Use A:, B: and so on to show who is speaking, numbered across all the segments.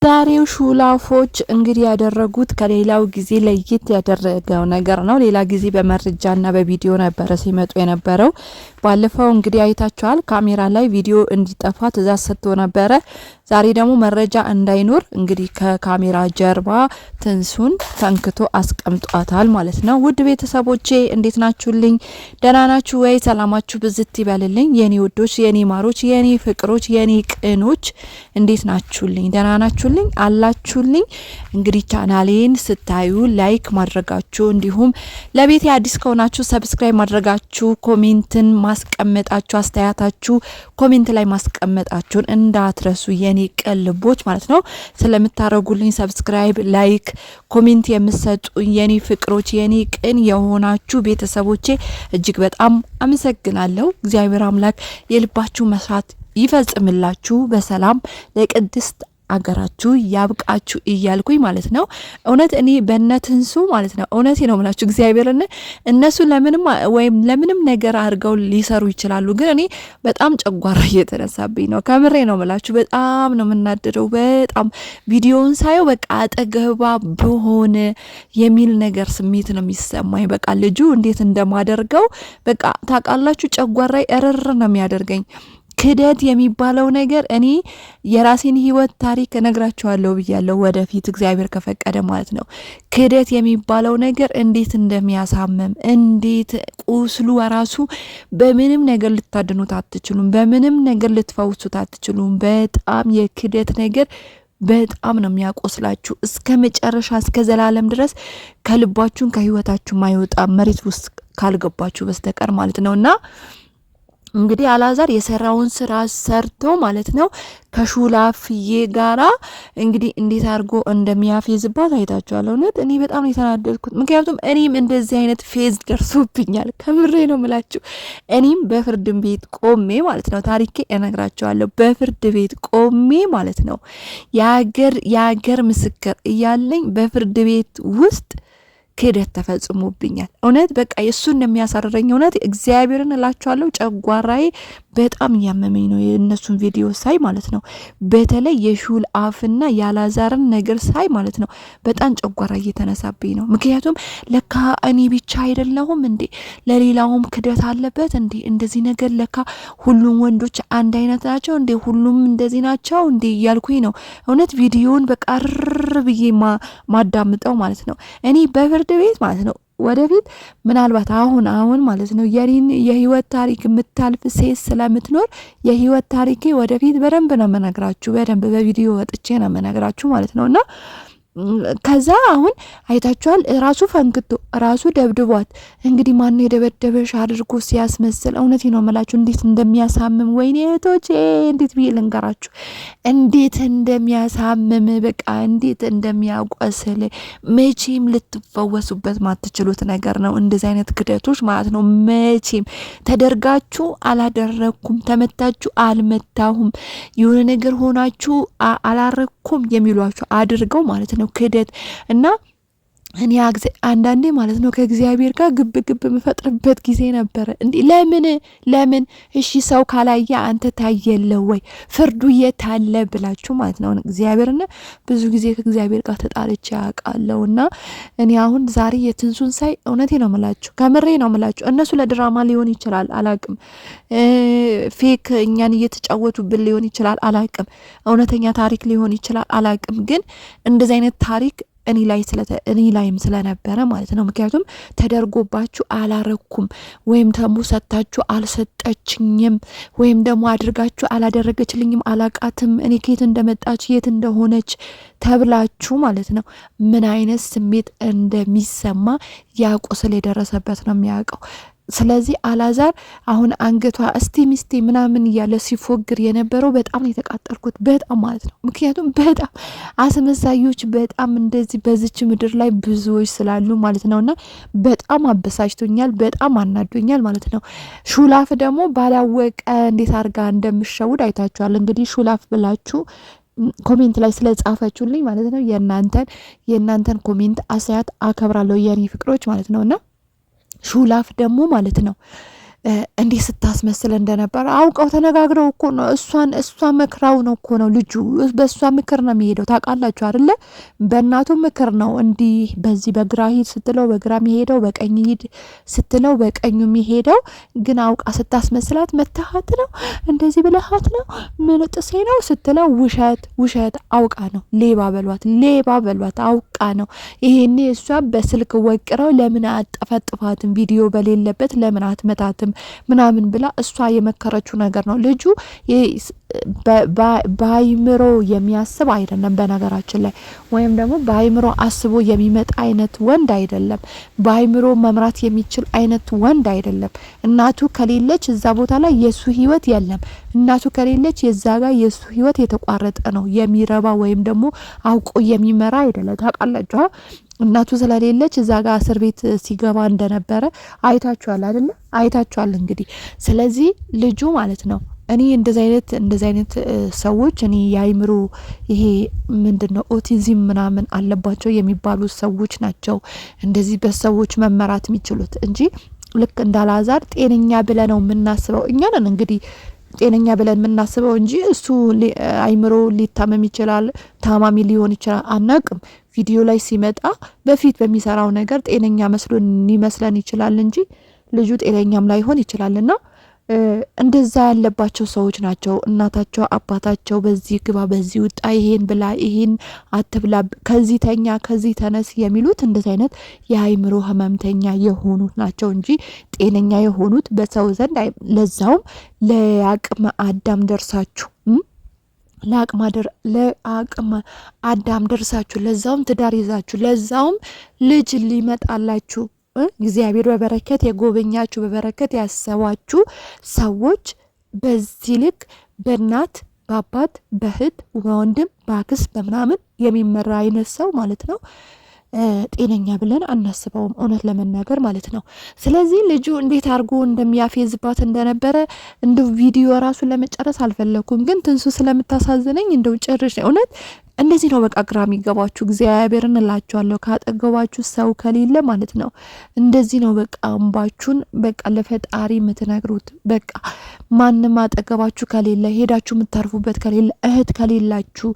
A: ዛሬው ሹላፎች እንግዲህ ያደረጉት ከሌላው ጊዜ ለየት ያደረገው ነገር ነው። ሌላ ጊዜ በመረጃና በቪዲዮ ነበር ሲመጡ የነበረው። ባለፈው እንግዲህ አይታችኋል፣ ካሜራ ላይ ቪዲዮ እንዲጠፋ ትእዛዝ ሰጥቶ ነበረ። ዛሬ ደግሞ መረጃ እንዳይኖር እንግዲህ ከካሜራ ጀርባ ትንሱን ፈንክቶ አስቀምጧታል ማለት ነው። ውድ ቤተሰቦቼ እንዴት ናችሁልኝ? ደህና ናችሁ ወይ? ሰላማችሁ ብዝት ይበልልኝ የኔ ውዶች፣ የኔ ማሮች፣ የኔ ፍቅሮች፣ የኔ ቅኖች እንዴት ናችሁልኝ? ደህና ናችሁልኝ አላችሁልኝ? እንግዲህ ቻናሌን ስታዩ ላይክ ማድረጋችሁ እንዲሁም ለቤቴ አዲስ ከሆናችሁ ሰብስክራይብ ማድረጋችሁ ኮሜንትን ማስቀመጣችሁ አስተያየታችሁ ኮሜንት ላይ ማስቀመጣችሁን እንዳትረሱ የኔ ቀልቦች ማለት ነው። ስለምታረጉልኝ ሰብስክራይብ፣ ላይክ፣ ኮሜንት የምትሰጡ የኔ ፍቅሮች የኔ ቅን የሆናችሁ ቤተሰቦቼ እጅግ በጣም አመሰግናለሁ። እግዚአብሔር አምላክ የልባችሁ መስራት ይፈጽምላችሁ፣ በሰላም ለቅድስት አገራችሁ ያብቃችሁ እያልኩኝ ማለት ነው። እውነት እኔ በእነትንሱ ማለት ነው እውነቴ ነው የምላችሁ እግዚአብሔርን እነሱ ለምንም ነገር አድርገው ሊሰሩ ይችላሉ፣ ግን እኔ በጣም ጨጓራ እየተነሳብኝ ነው። ከምሬ ነው የምላችሁ። በጣም ነው የምናደደው። በጣም ቪዲዮውን ሳየው በቃ አጠገባ በሆነ የሚል ነገር ስሜት ነው የሚሰማኝ። በቃ ልጁ እንዴት እንደማደርገው በቃ ታውቃላችሁ። ጨጓራ እርር ነው የሚያደርገኝ። ክደት የሚባለው ነገር እኔ የራሴን ህይወት ታሪክ እነግራችኋለሁ ብያለሁ፣ ወደፊት እግዚአብሔር ከፈቀደ ማለት ነው። ክደት የሚባለው ነገር እንዴት እንደሚያሳምም እንዴት ቁስሉ ራሱ በምንም ነገር ልታድኑት አትችሉም፣ በምንም ነገር ልትፈውሱት አትችሉም። በጣም የክደት ነገር በጣም ነው የሚያቆስላችሁ እስከ መጨረሻ እስከ ዘላለም ድረስ ከልባችሁን ከህይወታችሁ ማይወጣ መሬት ውስጥ ካልገባችሁ በስተቀር ማለት ነውና እንግዲህ አላዛር የሰራውን ስራ ሰርቶ ማለት ነው ከሹላፍዬ ጋራ እንግዲህ እንዴት አድርጎ እንደሚያፌዝባት አይታችኋል። እውነት እኔ በጣም የተናደድኩት ምክንያቱም እኔም እንደዚህ አይነት ፌዝ ደርሶብኛል። ከምሬ ነው ምላችሁ። እኔም በፍርድ ቤት ቆሜ ማለት ነው ታሪኬ እነግራችኋለሁ። በፍርድ ቤት ቆሜ ማለት ነው የሀገር ምስክር እያለኝ በፍርድ ቤት ውስጥ ክደት ተፈጽሞብኛል። እውነት በቃ የሱን የሚያሳርረኝ እውነት እግዚአብሔርን እላችኋለሁ። ጨጓራዬ በጣም እያመመኝ ነው የእነሱን ቪዲዮ ሳይ ማለት ነው። በተለይ የሹል አፍና ያላዛርን ነገር ሳይ ማለት ነው በጣም ጨጓራ እየተነሳብኝ ነው። ምክንያቱም ለካ እኔ ብቻ አይደለሁም እንዴ ለሌላውም ክደት አለበት እንዴ? እንደዚህ ነገር ለካ ሁሉም ወንዶች አንድ አይነት ናቸው እንዴ? ሁሉም እንደዚህ ናቸው እንዴ እያልኩኝ ነው እውነት ቪዲዮውን በቃ ርር ብዬ ማዳምጠው ማለት ነው። እኔ በፍርድ ቤት ማለት ነው ወደፊት ምናልባት አሁን ማለት ነው የኔን የህይወት ታሪክ የምታልፍ ሴት ስለምትኖር የህይወት ታሪኬ ወደፊት በደንብ ነው መነግራችሁ፣ በደንብ በቪዲዮ ወጥቼ ነው መነግራችሁ ማለት ነውና ከዛ አሁን አይታችኋል። ራሱ ፈንክቶ ራሱ ደብድቧት እንግዲህ ማን የደበደበሽ አድርጎ ሲያስመስል እውነቴ ነው መላችሁ እንዴት እንደሚያሳምም ወይኔ እህቶቼ እንዴት ብዬ ልንገራችሁ እንዴት እንደሚያሳምም በቃ እንዴት እንደሚያቆስል መቼም ልትፈወሱበት ማትችሉት ነገር ነው እንደዚህ አይነት ክደቶች ማለት ነው። መቼም ተደርጋችሁ አላደረኩም፣ ተመታችሁ አልመታሁም፣ የሆነ ነገር ሆናችሁ አላረኩም የሚሏችሁ አድርገው ማለት ነው ክደት እና እኔ አንዳንዴ ማለት ነው ከእግዚአብሔር ጋር ግብ የምፈጥርበት ጊዜ ነበረ። እንዴ ለምን እሺ ሰው ካላየ አንተ ታየለው ወይ ፍርዱ የታለ ብላችሁ ማለት ነው። እግዚአብሔርና ብዙ ጊዜ ከእግዚአብሔር ጋር ተጣልቼ ያውቃለሁና እኔ አሁን ዛሬ የትንሱን ሳይ እውነቴ ነው ምላችሁ፣ ከምሬ ነው ምላችሁ። እነሱ ለድራማ ሊሆን ይችላል አላቅም፣ ፌክ እኛን እየተጫወቱብን ሊሆን ይችላል አላቅም፣ እውነተኛ ታሪክ ሊሆን ይችላል አላቅም። ግን እንደዚህ አይነት ታሪክ እኔ ላይም ስለነበረ ማለት ነው። ምክንያቱም ተደርጎባችሁ አላረኩም ወይም ደግሞ ሰጣችሁ አልሰጠችኝም ወይም ደግሞ አድርጋችሁ አላደረገችልኝም አላቃትም እኔ ከየት እንደመጣች የት እንደሆነች ተብላችሁ ማለት ነው ምን አይነት ስሜት እንደሚሰማ ያ ቁስል የደረሰበት ነው የሚያውቀው። ስለዚህ አላዛር አሁን አንገቷ እስቲ ሚስቴ ምናምን እያለ ሲፎግር የነበረው በጣም የተቃጠልኩት በጣም ማለት ነው። ምክንያቱም በጣም አስመሳዮች በጣም እንደዚህ በዚች ምድር ላይ ብዙዎች ስላሉ ማለት ነውና በጣም አበሳጭቶኛል፣ በጣም አናዶኛል ማለት ነው። ሹላፍ ደግሞ ባላወቀ እንዴት አድርጋ እንደምሸውድ አይታችኋል። እንግዲህ ሹላፍ ብላችሁ ኮሜንት ላይ ስለጻፈችሁልኝ ማለት ነው የእናንተን ኮሜንት አስተያየት አከብራለሁ የኔ ፍቅሮች ማለት ነውና ሹላፍ ደግሞ ማለት ነው እንዴ ስታስመስል እንደነበር አውቀው ተነጋግረው እኮ ነው። እሷ መክራው ነው እኮ ነው ልጁ በእሷ ምክር ነው የሚሄደው። ታውቃላችሁ አይደለ? በእናቱ ምክር ነው እንዲህ በዚህ በግራ ሂድ ስትለው በግራ የሚሄደው፣ በቀኝ ሂድ ስትለው በቀኙ የሚሄደው። ግን አውቃ ስታስመስላት መታሃት ነው እንደዚህ ብለሃት ነው ምን ጥሴ ነው ስትለው ውሸት አውቃ ነው። ሌባ በሏት አውቃ ነው። ይሄኔ እሷ በስልክ ወቅረው ለምን አጠፈጥፋትም ቪዲዮ በሌለበት ለምን አትመታትም ምናምን ብላ እሷ የመከረችው ነገር ነው። ልጁ በአይምሮ የሚያስብ አይደለም በነገራችን ላይ፣ ወይም ደግሞ በአይምሮ አስቦ የሚመጣ አይነት ወንድ አይደለም። በአይምሮ መምራት የሚችል አይነት ወንድ አይደለም። እናቱ ከሌለች እዛ ቦታ ላይ የሱ ህይወት የለም። እናቱ ከሌለች የዛ ጋር የሱ ህይወት የተቋረጠ ነው። የሚረባ ወይም ደግሞ አውቆ የሚመራ አይደለም። ታውቃላችሁ እናቱ ስለሌለች እዛ ጋር እስር ቤት ሲገባ እንደነበረ አይታችኋል አይደለ? አይታችኋል እንግዲህ። ስለዚህ ልጁ ማለት ነው እኔ እንደዚህ አይነት ሰዎች እኔ የአይምሮ ይሄ ምንድነው ኦቲዝም ምናምን አለባቸው የሚባሉ ሰዎች ናቸው እንደዚህ በሰዎች መመራት የሚችሉት እንጂ ልክ እንዳላዛር ጤነኛ ብለን ነው የምናስበው። እኛ ነን እንግዲህ ጤነኛ ብለን የምናስበው እንጂ እሱ አይምሮ ሊታመም ይችላል፣ ታማሚ ሊሆን ይችላል አናቅም። ቪዲዮ ላይ ሲመጣ በፊት በሚሰራው ነገር ጤነኛ መስሎን ሊመስለን ይችላል እንጂ ልጁ ጤነኛም ላይሆን ይችላልና እንደዛ ያለባቸው ሰዎች ናቸው። እናታቸው አባታቸው በዚህ ግባ በዚህ ውጣ፣ ይሄን ብላ ይሄን አትብላ፣ ከዚህ ተኛ ከዚህ ተነስ የሚሉት እንደዚህ አይነት የአይምሮ ህመምተኛ የሆኑት ናቸው እንጂ ጤነኛ የሆኑት በሰው ዘንድ ለዛውም ለአቅመ አዳም ደርሳችሁ ለአቅመ አዳም ደርሳችሁ ለዛውም ትዳር ይዛችሁ ለዛውም ልጅ ሊመጣላችሁ እግዚአብሔር በበረከት የጎበኛችሁ በበረከት ያሰባችሁ ሰዎች በዚህ ልክ በእናት በአባት በእህት በወንድም በአክስት በምናምን የሚመራ አይነት ሰው ማለት ነው ጤነኛ ብለን አናስበውም፣ እውነት ለመናገር ማለት ነው። ስለዚህ ልጁ እንዴት አድርጎ እንደሚያፌዝባት እንደነበረ እንደው ቪዲዮ ራሱ ለመጨረስ አልፈለኩም፣ ግን ትንሱ ስለምታሳዝነኝ እንደው ጨርሽ እውነት እንደዚህ ነው በቃ ግራ የሚገባችሁ። እግዚአብሔርን እላችኋለሁ ካጠገባችሁ ሰው ከሌለ ማለት ነው እንደዚህ ነው በቃ እንባችሁን በቃ ለፈጣሪ የምትነግሩት። በቃ ማንም አጠገባችሁ ከሌለ ሄዳችሁ የምታርፉበት ከሌለ እህት ከሌላችሁ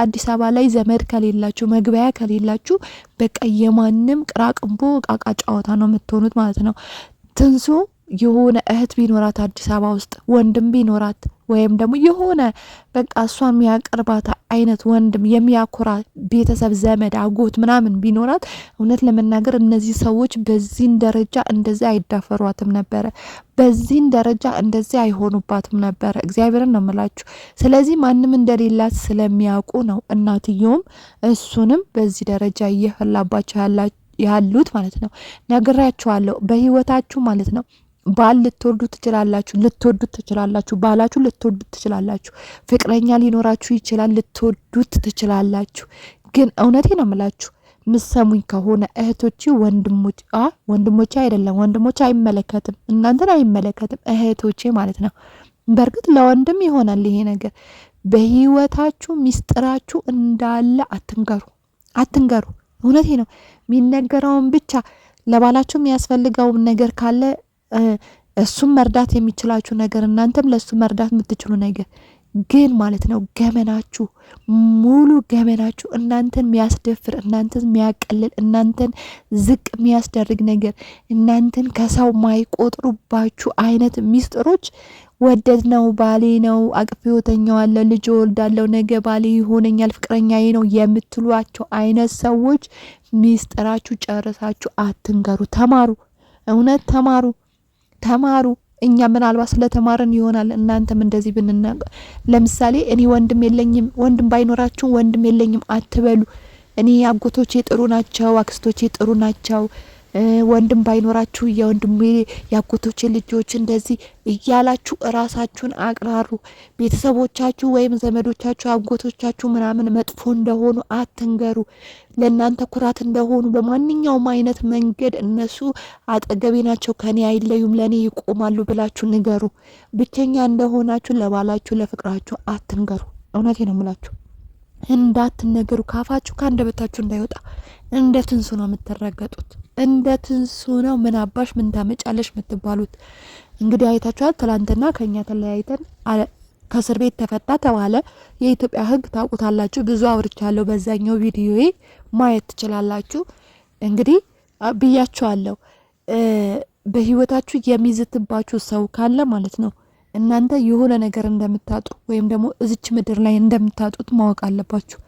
A: አዲስ አበባ ላይ ዘመድ ከሌላችሁ መግቢያ ከሌላችሁ በቃ የማንም ቅራቅንቦ ቃቃ ጨዋታ ነው የምትሆኑት ማለት ነው። ትንሱ የሆነ እህት ቢኖራት አዲስ አበባ ውስጥ ወንድም ቢኖራት ወይም ደግሞ የሆነ በቃ እሷን የሚያቀርባት አይነት ወንድም የሚያኮራ ቤተሰብ ዘመድ አጎት ምናምን ቢኖራት እውነት ለመናገር እነዚህ ሰዎች በዚህን ደረጃ እንደዚህ አይዳፈሯትም ነበረ፣ በዚህን ደረጃ እንደዚህ አይሆኑባትም ነበረ። እግዚአብሔርን ነው የምላችሁ። ስለዚህ ማንም እንደሌላት ስለሚያውቁ ነው እናትየውም እሱንም በዚህ ደረጃ እየፈላባቸው ያሉት ማለት ነው። ነግራችኋለሁ በህይወታችሁ ማለት ነው ባል ልትወልዱ ትችላላችሁ፣ ባላችሁ ልትወልዱ ትችላላችሁ፣ ፍቅረኛ ሊኖራችሁ ይችላል ልትወዱት ትችላላችሁ። ግን እውነቴ ነው የምላችሁ ምሰሙኝ ከሆነ እህቶቼ ወንድሞቼ አይደለም ወንድሞቼ አይመለከትም፣ እናንተን አይመለከትም፣ እህቶቼ ማለት ነው። በእርግጥ ለወንድም ይሆናል ይሄ ነገር። በህይወታችሁ ሚስጥራችሁ እንዳለ አትንገሩ። እውነቴ ነው። የሚነገረውን ብቻ ለባላችሁ የሚያስፈልገውን ነገር ካለ እሱም መርዳት የሚችላችሁ ነገር እናንተም ለሱ መርዳት የምትችሉ ነገር ግን ማለት ነው ገመናችሁ ሙሉ ገመናችሁ እናንተን የሚያስደፍር እናንተን የሚያቀልል እናንተን ዝቅ የሚያስደርግ ነገር እናንተን ከሰው ማይቆጥሩባችሁ አይነት ሚስጥሮች ወደድ ነው ባሌ ነው አቅፌው ተኛዋለሁ ልጅ ወልዳለሁ ነገ ባሌ ይሆነኛል ፍቅረኛዬ ነው የምትሏቸው አይነት ሰዎች ሚስጥራችሁ ጨርሳችሁ አትንገሩ። ተማሩ፣ እውነት ተማሩ። እኛ ምናልባት ስለተማረን ይሆናል እናንተም እንደዚህ ብንናገር። ለምሳሌ እኔ ወንድም ባይኖራችሁ ወንድም የለኝም አትበሉ። እኔ አጎቶቼ ጥሩ ናቸው፣ አክስቶቼ ጥሩ ናቸው፣ ወንድም ባይኖራችሁ የወንድሜ ያጎቶቼ ልጆች እንደዚህ እያላችሁ ራሳችሁን አቅራሩ። ቤተሰቦቻችሁ ወይም ዘመዶቻችሁ አጎቶቻችሁ ምናምን መጥፎ እንደሆኑ አትንገሩ። ለእናንተ ኩራት እንደሆኑ በማንኛውም አይነት መንገድ እነሱ አጠገቤ ናቸው፣ ከኔ አይለዩም፣ ለኔ ይቆማሉ ብላችሁ ንገሩ። ብቸኛ እንደሆናችሁ ለባላችሁ ለፍቅራችሁ አትንገሩ። እውነቴ ነው የምላችሁ። እንዳትነገሩ ካፋችሁ ከአንደበታችሁ እንዳይወጣ። እንደ ትንሱ ነው የምትረገጡት፣ እንደ ትንሱ ነው ምን አባሽ ምን ታመጫለሽ የምትባሉት። እንግዲህ አይታችኋል። ትላንትና ከኛ ተለያይተን ከእስር ቤት ተፈታ ተባለ። የኢትዮጵያ ሕግ ታውቁታላችሁ። ብዙ አውርቻለሁ፣ በዛኛው ቪዲዮዬ ማየት ትችላላችሁ። እንግዲህ ብያችኋለሁ፣ በህይወታችሁ የሚዝትባችሁ ሰው ካለ ማለት ነው እናንተ የሆነ ነገር እንደምታጡ ወይም ደግሞ እዚች ምድር ላይ እንደምታጡት ማወቅ አለባችሁ።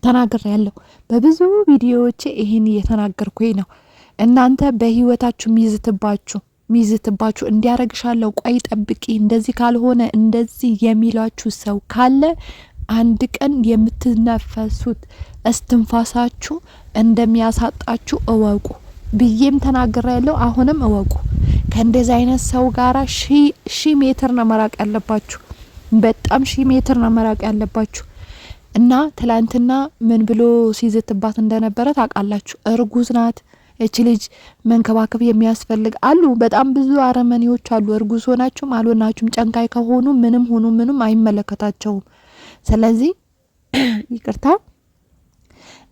A: ተናግሬያለሁ በብዙ ቪዲዮዎቼ ይሄን እየተናገርኩኝ ነው። እናንተ በህይወታችሁ ሚዝትባችሁ እንዲያረግሻለሁ፣ ቆይ ጠብቂ፣ እንደዚህ ካልሆነ እንደዚህ የሚሏችሁ ሰው ካለ አንድ ቀን የምትነፈሱት እስትንፋሳችሁ እንደሚያሳጣችሁ እወቁ ብዬም ተናግሬያለሁ። አሁንም እወቁ። ከእንደዚህ አይነት ሰው ጋራ ሺ ሜትር ነው መራቅ ያለባችሁ። በጣም 1000 ሜትር ነው መራቅ ያለባችሁ። እና ትላንትና ምን ብሎ ሲዝትባት እንደነበረ ታውቃላችሁ። እርጉዝ ናት እቺ ልጅ መንከባከብ የሚያስፈልግ አሉ። በጣም ብዙ አረመኔዎች አሉ። እርጉዝ ሆናችሁም አልሆናችሁም ጨንቃይ ከሆኑ ምንም ሆኑ ምንም አይመለከታቸውም። ስለዚህ ይቅርታ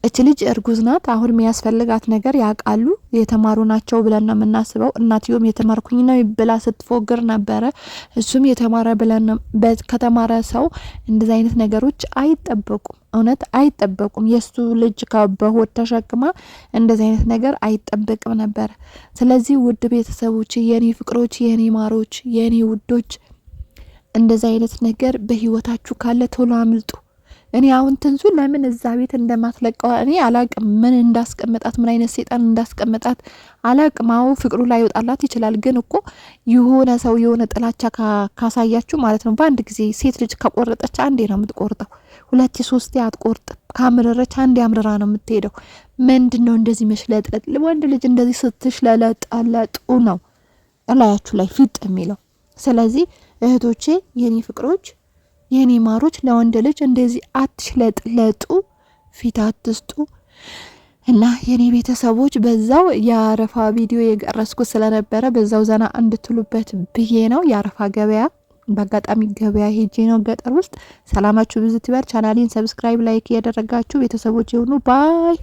A: እቺ ልጅ እርጉዝ ናት። አሁን የሚያስፈልጋት ነገር ያውቃሉ። የተማሩ ናቸው ብለን ነው የምናስበው። እናትዮም የተማርኩኝ ነው ብላ ስትፎግር ነበረ። እሱም የተማረ ብለን ከተማረ ሰው እንደዚህ አይነት ነገሮች አይጠበቁም። እውነት አይጠበቁም። የሱ ልጅ በሆድ ተሸክማ እንደዚህ አይነት ነገር አይጠበቅም ነበር። ስለዚህ ውድ ቤተሰቦች፣ የኔ ፍቅሮች፣ የኔ ማሮች፣ የኔ ውዶች እንደዚህ አይነት ነገር በህይወታችሁ ካለ ቶሎ አምልጡ። እኔ አሁን ትንሱ ለምን እዛ ቤት እንደማትለቀው እኔ አላቅም። ምን እንዳስቀመጣት ምን አይነት ሰይጣን እንዳስቀመጣት አላቅም። አው ፍቅሩ ላይ ይወጣላት ይችላል። ግን እኮ የሆነ ሰው የሆነ ጥላቻ ካሳያችሁ ማለት ነው በአንድ ጊዜ ሴት ልጅ ከቆረጠች አንዴ ነው የምትቆርጠው፣ ሁለቴ ሶስቴ አትቆርጥም። ካምረረች አንዴ አምረራ ነው የምትሄደው። ምንድነው እንደዚህ መሽለጥለጥ? ወንድ ልጅ እንደዚህ ስትሽለለጠለጡ ነው እላያችሁ ላይ ፊጥ የሚለው። ስለዚህ እህቶቼ፣ የኔ ፍቅሮች፣ የኔ ማሮች ለወንድ ልጅ እንደዚህ አትሽለጥለጡ፣ ፊት አትስጡ። እና የኔ ቤተሰቦች በዛው የአረፋ ቪዲዮ የቀረስኩት ስለነበረ በዛው ዘና እንድትሉበት ብዬ ነው። የአረፋ ገበያ በአጋጣሚ ገበያ ሄጄ ነው ገጠር ውስጥ። ሰላማችሁ ብዙ ትበር። ቻናሌን ሰብስክራይብ፣ ላይክ ያደረጋችሁ ቤተሰቦች ይሁኑ። ባይ